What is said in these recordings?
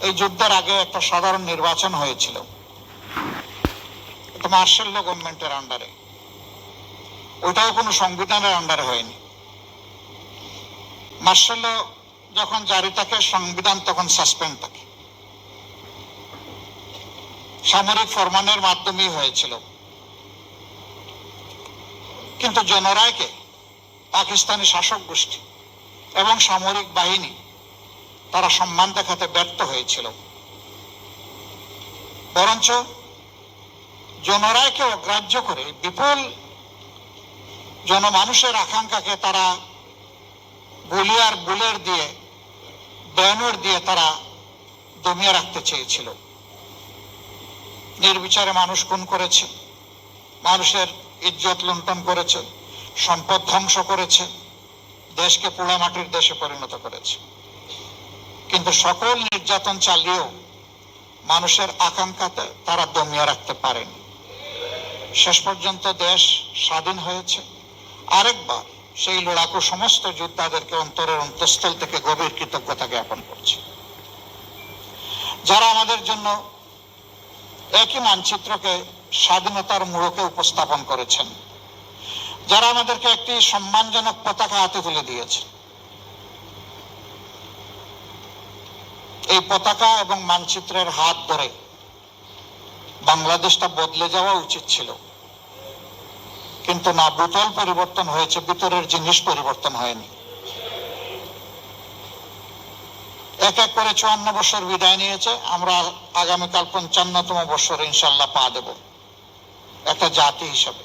এই যুদ্ধের আগে একটা সাধারণ নির্বাচন হয়েছিল, এটা মার্শাল ল গভর্নমেন্টের আন্ডারে, ওইটাও কোনো সংবিধানের আন্ডারে হয়নি। মার্শাল ল যখন জারি থাকে সংবিধান তখন সাসপেন্ড থাকে, সামরিক ফরমানের মাধ্যমেই হয়েছিল। কিন্তু জনরায়কে পাকিস্তানি শাসক গোষ্ঠী এবং সামরিক বাহিনী তারা সম্মান দেখাতে ব্যর্থ হয়েছিল, বরঞ্চ জনরায়কে অগ্রাহ্য করে বিপুল জনমানুষের আকাঙ্ক্ষাকে তারা গুলি আর বুলেট দিয়ে, ব্যানর দিয়ে তারা দমিয়ে রাখতে চেয়েছিল। নির্বিচারে মানুষ খুন করেছে, মানুষের ইজ্জত লুণ্ঠন করেছে, সম্পদ ধ্বংস করেছে, দেশকে পোড়ামাটির দেশে পরিণত করেছে। কিন্তু সকল নির্যাতন চালিয়েও মানুষের আকাঙ্ক্ষাতে তারা দমিয়ে রাখতে পারেনি। শেষ পর্যন্ত দেশ স্বাধীন হয়েছে। আরেকবার সেই লড়াকু সমস্ত যোদ্ধাদেরকে অন্তরের অন্তঃস্থল থেকে গভীর কৃতজ্ঞতা জ্ঞাপন করছে, যারা আমাদের জন্য একই মানচিত্রকে স্বাধীনতার মোড়কে উপস্থাপন করেছেন, যারা আমাদেরকে একটি সম্মানজনক পতাকা হাতে তুলে দিয়েছে। এই পতাকা এবং মানচিত্রের হাত ধরে বাংলাদেশটা বদলে যাওয়া উচিত ছিল, কিন্তু না, বোতল পরিবর্তন হয়েছে, ভিতরের জিনিস পরিবর্তন হয়নি। এক এক করে 54 বছর বিদায় নিয়েছে, আমরা আগামীকাল 55তম বছরে ইনশাল্লাহ পা দেব একটা জাতি হিসাবে।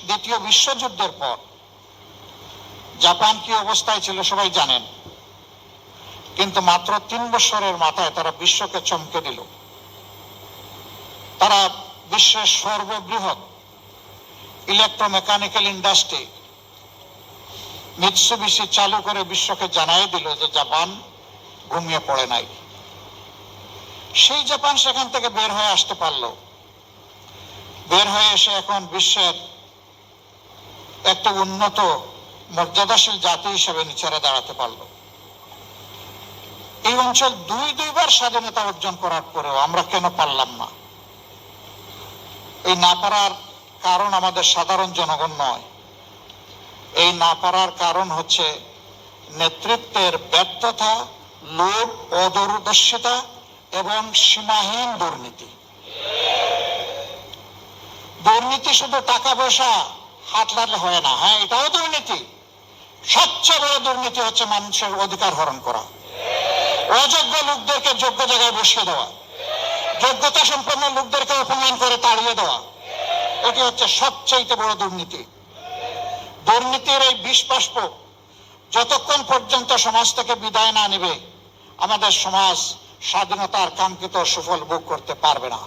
দ্বিতীয় বিশ্বযুদ্ধের পর জাপান কি অবস্থায় ছিল সবাই জানেন, কিন্তু মাত্র 3 বছরের মাথায় তারা বিশ্বকে চমকে দিল। তারা বিশ্বের সর্ববৃহৎ ইলেকট্রোমেকানিক্যাল ইন্ডাস্ট্রি মিৎসুবিশি চালু করে বিশ্বকে জানাই দিল যে জাপান ঘুমিয়ে পড়ে নাই। সেই জাপান সেখান থেকে বের হয়ে আসতে পারলো, বের হয়ে এসে এখন বিশ্বের একটা উন্নত মর্যাদাশীল জাতি হিসেবে নিচেরা দাঁড়াতে পারলো। এই অঞ্চল দুইবার স্বাধীনতা অর্জন করার পরেও আমরা কেন পারলাম না? এই না পারার কারণ আমাদের সাধারণ জনগণ নয়, এই না পারার কারণ হচ্ছে নেতৃত্বের ব্যর্থতা, লোভ, অদূরদর্শিতা এবং সীমাহীন দুর্নীতি। দুর্নীতি শুধু টাকা পয়সা হাতলালে হয় না, হ্যাঁ এটাও দুর্নীতি। সবচেয়ে বড় দুর্নীতি হচ্ছে মানুষের অধিকার হরণ করা, অযোগ্য লোকদেরকে যোগ্য জায়গায় বসিয়ে দেওয়া, যোগ্যতা সম্পন্ন লোকদেরকে অপমান করে তাড়িয়ে দেওয়া, এটি হচ্ছে সবচেয়ে বড় দুর্নীতি। দুর্নীতির এই বিষবাষ্প যতক্ষণ পর্যন্ত সমাজ থেকে বিদায় না নেবে, আমাদের সমাজ স্বাধীনতার কাঙ্ক্ষিত সুফল ভোগ করতে পারবে না।